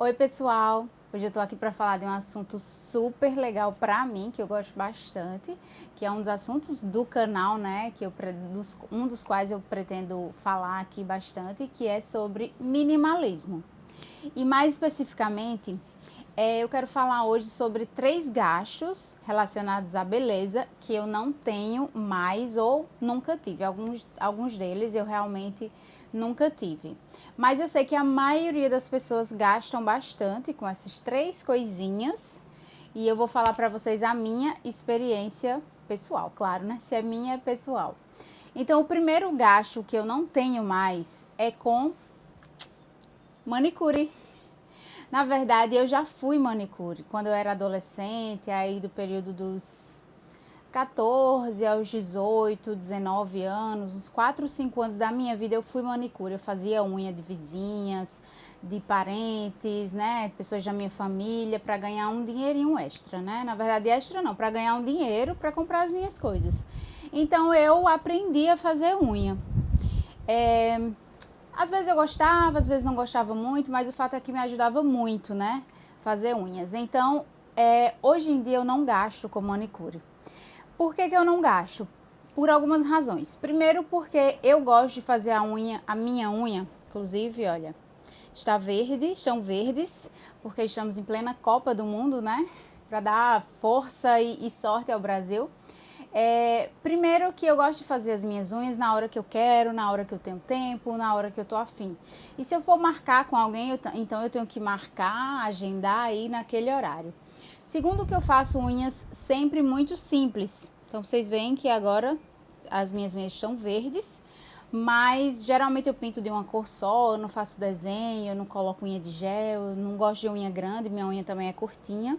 Oi, pessoal! Hoje eu tô aqui para falar de um assunto super legal para mim, que eu gosto bastante, que é um dos assuntos do canal, né, um dos quais eu pretendo falar aqui bastante, que é sobre minimalismo. E mais especificamente, eu quero falar hoje sobre 3 gastos relacionados à beleza que eu não tenho mais ou nunca tive. Alguns deles eu realmente nunca tive. Mas eu sei que a maioria das pessoas gastam bastante com essas 3 coisinhas. E eu vou falar para vocês a minha experiência pessoal, claro, né? Se é minha, é pessoal. Então, o primeiro gasto que eu não tenho mais é com manicure. Na verdade, eu já fui manicure quando eu era adolescente, aí do período dos 14 aos 18, 19 anos, uns 4, 5 anos da minha vida eu fui manicure. Eu fazia unha de vizinhas, de parentes, né, pessoas da minha família, para ganhar um dinheirinho extra, né? Na verdade, extra não, para ganhar um dinheiro para comprar as minhas coisas. Então eu aprendi a fazer unha. Às vezes eu gostava, às vezes não gostava muito, mas o fato é que me ajudava muito, né? Fazer unhas. Então, hoje em dia eu não gasto com manicure. Por que eu não gasto? Por algumas razões. Primeiro, porque eu gosto de fazer a minha unha, inclusive, olha, estão verdes, porque estamos em plena Copa do Mundo, né? Para dar força e sorte ao Brasil. Primeiro que eu gosto de fazer as minhas unhas na hora que eu quero, na hora que eu tenho tempo, na hora que eu tô afim. E se eu for marcar com alguém, então eu tenho que marcar, agendar aí naquele horário. Segundo que eu faço unhas sempre muito simples. Então vocês veem que agora as minhas unhas estão verdes, mas geralmente eu pinto de uma cor só, eu não faço desenho, eu não coloco unha de gel, eu não gosto de unha grande, minha unha também é curtinha.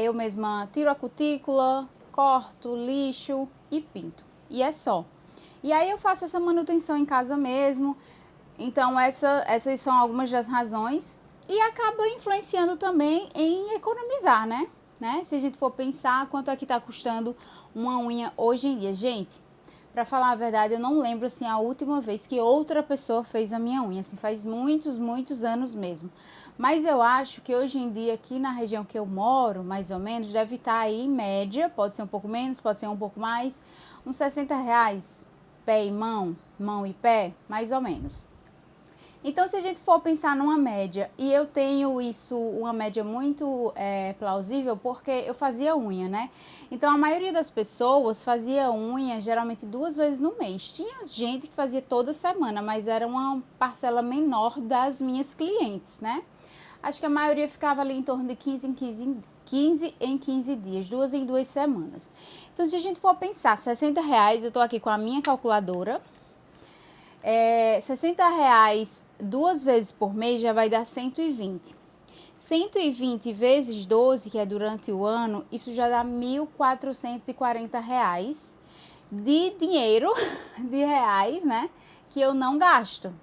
Eu mesma tiro a cutícula, corto, lixo e pinto. E é só. E aí eu faço essa manutenção em casa mesmo. Então essas são algumas das razões. E acaba influenciando também em economizar, né? Se a gente for pensar quanto é que tá custando uma unha hoje em dia. Gente, pra falar a verdade, eu não lembro assim a última vez que outra pessoa fez a minha unha, assim, faz muitos, muitos anos mesmo. Mas eu acho que hoje em dia aqui na região que eu moro, mais ou menos, deve estar aí em média, pode ser um pouco menos, pode ser um pouco mais, uns R$ 60, pé e mão, mão e pé, mais ou menos. Então, se a gente for pensar numa média, e eu tenho isso, uma média muito plausível, porque eu fazia unha, né? Então, a maioria das pessoas fazia unha geralmente 2 vezes no mês. Tinha gente que fazia toda semana, mas era uma parcela menor das minhas clientes, né? Acho que a maioria ficava ali em torno de 15 em 15 dias, 2 em 2 semanas. Então, se a gente for pensar, R$ 60, eu tô aqui com a minha calculadora, R$ 60 2 vezes por mês já vai dar 120. 120 vezes 12, que é durante o ano, isso já dá R$ 1.440 de dinheiro, de reais, né? Que eu não gasto.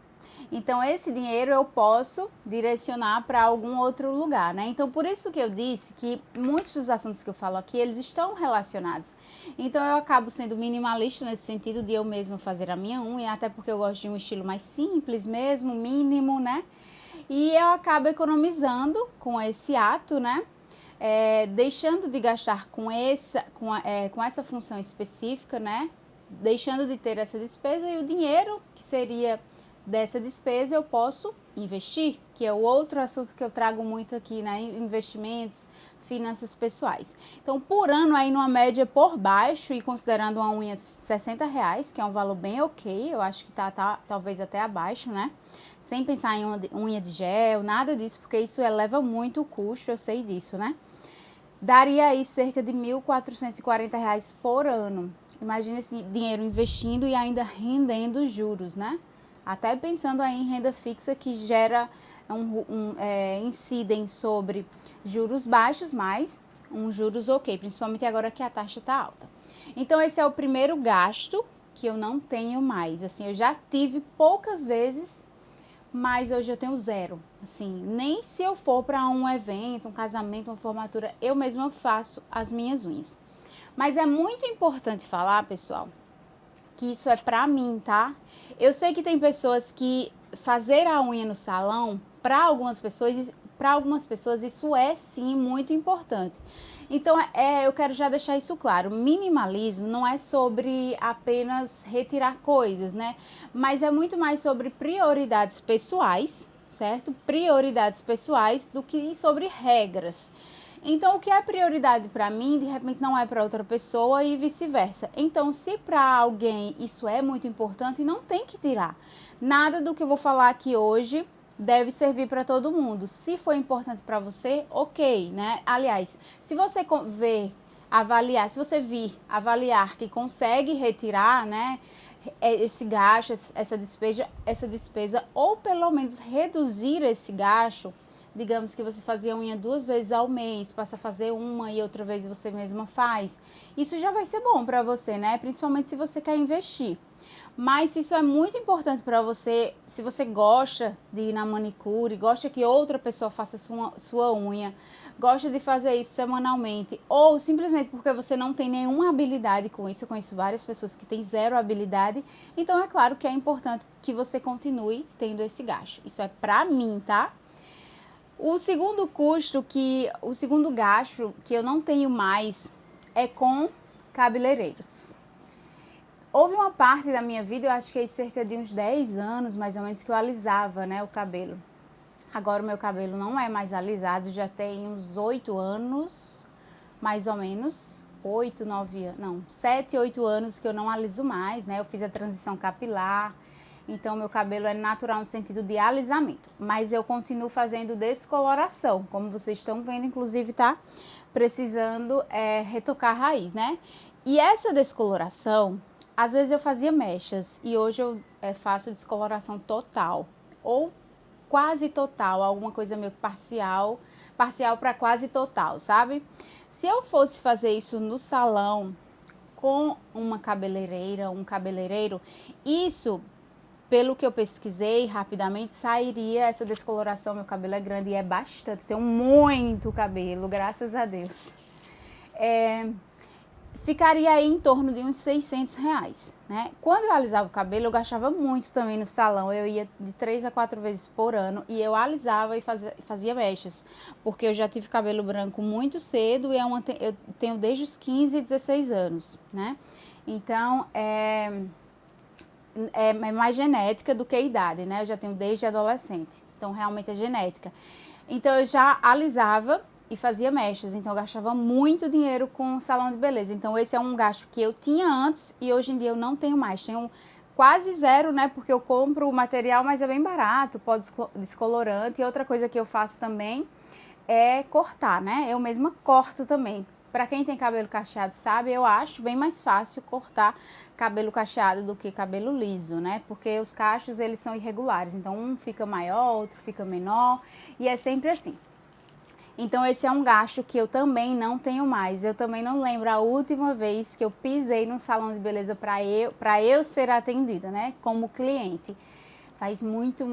Então, esse dinheiro eu posso direcionar para algum outro lugar, né? Então, por isso que eu disse que muitos dos assuntos que eu falo aqui, eles estão relacionados. Então, eu acabo sendo minimalista nesse sentido de eu mesma fazer a minha unha, até porque eu gosto de um estilo mais simples mesmo, mínimo, né? E eu acabo economizando com esse ato, né? Deixando de gastar com essa função específica, né? Deixando de ter essa despesa e o dinheiro que seria dessa despesa eu posso investir, que é o outro assunto que eu trago muito aqui, né? Investimentos, finanças pessoais. Então, por ano, aí numa média por baixo, e considerando uma unha de R$ 60, que é um valor bem ok, eu acho que tá talvez até abaixo, né? Sem pensar em unha de gel, nada disso, porque isso eleva muito o custo, eu sei disso, né? Daria aí cerca de R$ 1.440 por ano. Imagina esse dinheiro investindo e ainda rendendo juros, né? Até pensando aí em renda fixa que gera incidem sobre juros baixos, mas juros ok, principalmente agora que a taxa está alta. Então esse é o primeiro gasto que eu não tenho mais. Assim, eu já tive poucas vezes, mas hoje eu tenho zero. Assim, nem se eu for para um evento, um casamento, uma formatura, eu mesma faço as minhas unhas. Mas é muito importante falar, pessoal, que isso é pra mim, tá? Eu sei que tem pessoas que fazer a unha no salão para algumas pessoas isso é sim muito importante. Então, eu quero já deixar isso claro, minimalismo não é sobre apenas retirar coisas, né? Mas é muito mais sobre prioridades pessoais, certo? Prioridades pessoais do que sobre regras. Então, o que é prioridade para mim, de repente não é para outra pessoa e vice-versa. Então, se para alguém isso é muito importante, não tem que tirar. Nada do que eu vou falar aqui hoje deve servir para todo mundo. Se for importante para você, ok, né? Aliás, se você se você vir avaliar que consegue retirar, né, esse gasto, essa despesa, ou pelo menos reduzir esse gasto, digamos que você fazia unha 2 vezes ao mês, passa a fazer uma e outra vez você mesma faz, isso já vai ser bom para você, né? Principalmente se você quer investir. Mas se isso é muito importante para você, se você gosta de ir na manicure, gosta que outra pessoa faça sua unha, gosta de fazer isso semanalmente, ou simplesmente porque você não tem nenhuma habilidade com isso, eu conheço várias pessoas que têm zero habilidade, então é claro que é importante que você continue tendo esse gasto. Isso é para mim, tá? O segundo gasto que eu não tenho mais é com cabeleireiros. Houve uma parte da minha vida, eu acho que é cerca de uns 10 anos, mais ou menos, que eu alisava, né, o cabelo. Agora o meu cabelo não é mais alisado, já tem uns 8 anos, mais ou menos, 7, 8 anos que eu não aliso mais, né, eu fiz a transição capilar, então meu cabelo é natural no sentido de alisamento, mas eu continuo fazendo descoloração, como vocês estão vendo, inclusive tá precisando retocar a raiz, né, e essa descoloração, às vezes eu fazia mechas e hoje eu faço descoloração total ou quase total, alguma coisa meio parcial para quase total, sabe? Se eu fosse fazer isso no salão com uma cabeleireira, um cabeleireiro, isso, pelo que eu pesquisei rapidamente, sairia essa descoloração. Meu cabelo é grande e é bastante, tenho muito cabelo, graças a Deus. Ficaria aí em torno de uns R$600, né? Quando eu alisava o cabelo, eu gastava muito também no salão. Eu ia de 3 a 4 vezes por ano e eu alisava e fazia mechas, porque eu já tive cabelo branco muito cedo e eu tenho desde os 15 e 16 anos, né? Então, é mais genética do que idade, né? Eu já tenho desde adolescente, então realmente é genética. Então, eu já alisava e fazia mechas, então eu gastava muito dinheiro com o salão de beleza. Então esse é um gasto que eu tinha antes e hoje em dia eu não tenho mais. Tenho quase zero, né, porque eu compro o material, mas é bem barato, pó descolorante. E outra coisa que eu faço também é cortar, né, eu mesma corto também. Para quem tem cabelo cacheado sabe, eu acho bem mais fácil cortar cabelo cacheado do que cabelo liso, né, porque os cachos eles são irregulares, então um fica maior, outro fica menor e é sempre assim. Então esse é um gasto que eu também não tenho mais. Eu também não lembro a última vez que eu pisei num salão de beleza para eu ser atendida, né, como cliente. Faz muito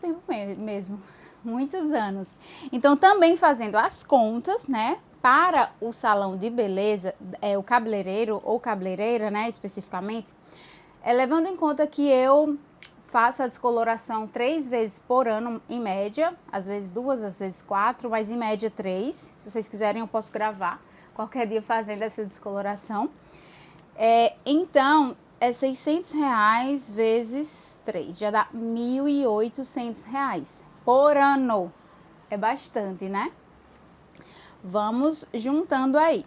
tempo mesmo, muitos anos. Então também fazendo as contas, né, para o salão de beleza, o cabeleireiro ou cabeleireira, né, especificamente, levando em conta que eu faço a descoloração 3 vezes por ano, em média, às vezes 2, às vezes 4, mas em média 3. Se vocês quiserem, eu posso gravar qualquer dia fazendo essa descoloração. Então, é R$600 vezes 3, já dá R$1.800 por ano. É bastante, né? Vamos juntando aí.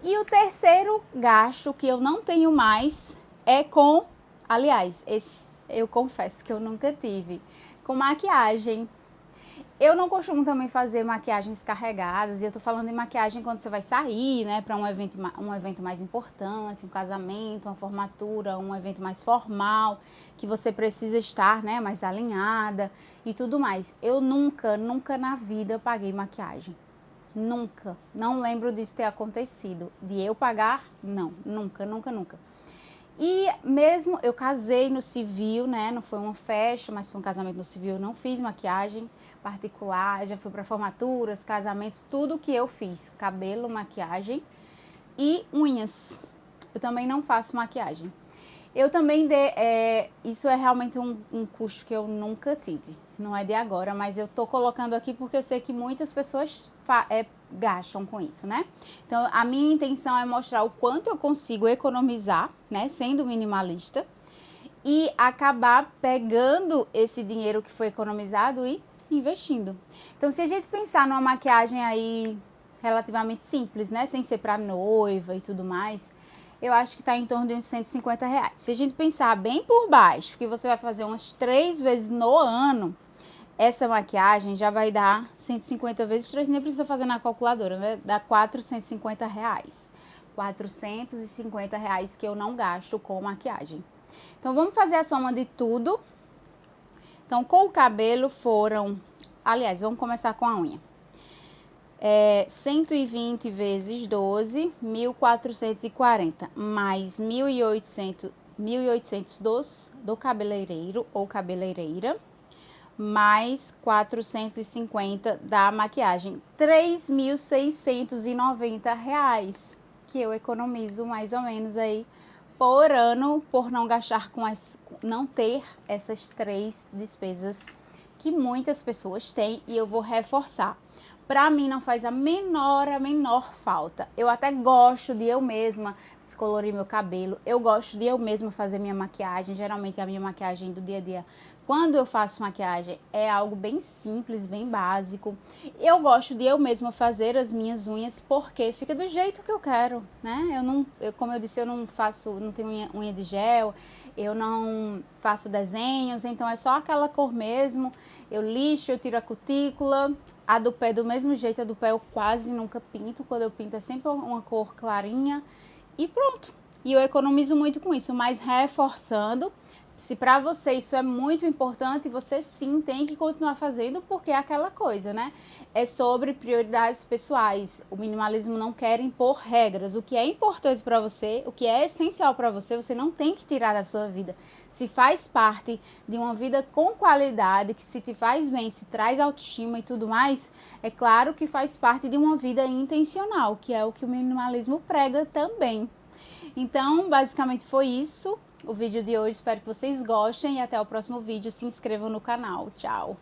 E o terceiro gasto que eu não tenho mais é com, aliás, esse eu confesso que eu nunca tive, com maquiagem. Eu não costumo também fazer maquiagens carregadas, e eu tô falando de maquiagem quando você vai sair, né, para um evento mais importante, um casamento, uma formatura, um evento mais formal, que você precisa estar, né, mais alinhada e tudo mais. Eu nunca na vida paguei maquiagem. Nunca. Não lembro disso ter acontecido. De eu pagar, não. Nunca. E mesmo eu casei no civil, né? Não foi uma festa, mas foi um casamento no civil. Eu não fiz maquiagem particular, já fui para formaturas, casamentos, tudo que eu fiz. Cabelo, maquiagem e unhas. Eu também não faço maquiagem. Eu também isso é realmente um custo que eu nunca tive, não é de agora, mas eu tô colocando aqui porque eu sei que muitas pessoas gastam com isso, né? Então, a minha intenção é mostrar o quanto eu consigo economizar, né, sendo minimalista, e acabar pegando esse dinheiro que foi economizado e investindo. Então, se a gente pensar numa maquiagem aí relativamente simples, né, sem ser para noiva e tudo mais, eu acho que está em torno de uns R$150. Se a gente pensar bem por baixo, que você vai fazer umas 3 vezes no ano, essa maquiagem já vai dar 150 vezes 3, nem precisa fazer na calculadora, né? Dá R$450. R$450 que eu não gasto com maquiagem. Então, vamos fazer a soma de tudo. Então, com o cabelo foram... Aliás, vamos começar com a unha. 120 vezes 12, 1.440, mais 1.800 do cabeleireiro ou cabeleireira, mais 450 da maquiagem. R$3.690 que eu economizo mais ou menos aí por ano, por não gastar não ter essas 3 despesas que muitas pessoas têm, e eu vou reforçar. Para mim não faz a menor falta. Eu até gosto de eu mesma descolorir meu cabelo, eu gosto de eu mesma fazer minha maquiagem. Geralmente a minha maquiagem do dia a dia, quando eu faço maquiagem, é algo bem simples, bem básico. Eu gosto de eu mesma fazer as minhas unhas porque fica do jeito que eu quero, né? Como eu disse, eu não tenho unha de gel, eu não faço desenhos, então é só aquela cor mesmo. Eu lixo, eu tiro a cutícula. A do pé do mesmo jeito, a do pé eu quase nunca pinto. Quando eu pinto é sempre uma cor clarinha e pronto. E eu economizo muito com isso, mas reforçando, se para você isso é muito importante, você sim tem que continuar fazendo, porque é aquela coisa, né? É sobre prioridades pessoais. O minimalismo não quer impor regras. O que é importante para você, o que é essencial para você, você não tem que tirar da sua vida. Se faz parte de uma vida com qualidade, que se te faz bem, se traz autoestima e tudo mais, é claro que faz parte de uma vida intencional, que é o que o minimalismo prega também. Então, basicamente foi isso o vídeo de hoje. Espero que vocês gostem e até o próximo vídeo. Se inscrevam no canal. Tchau!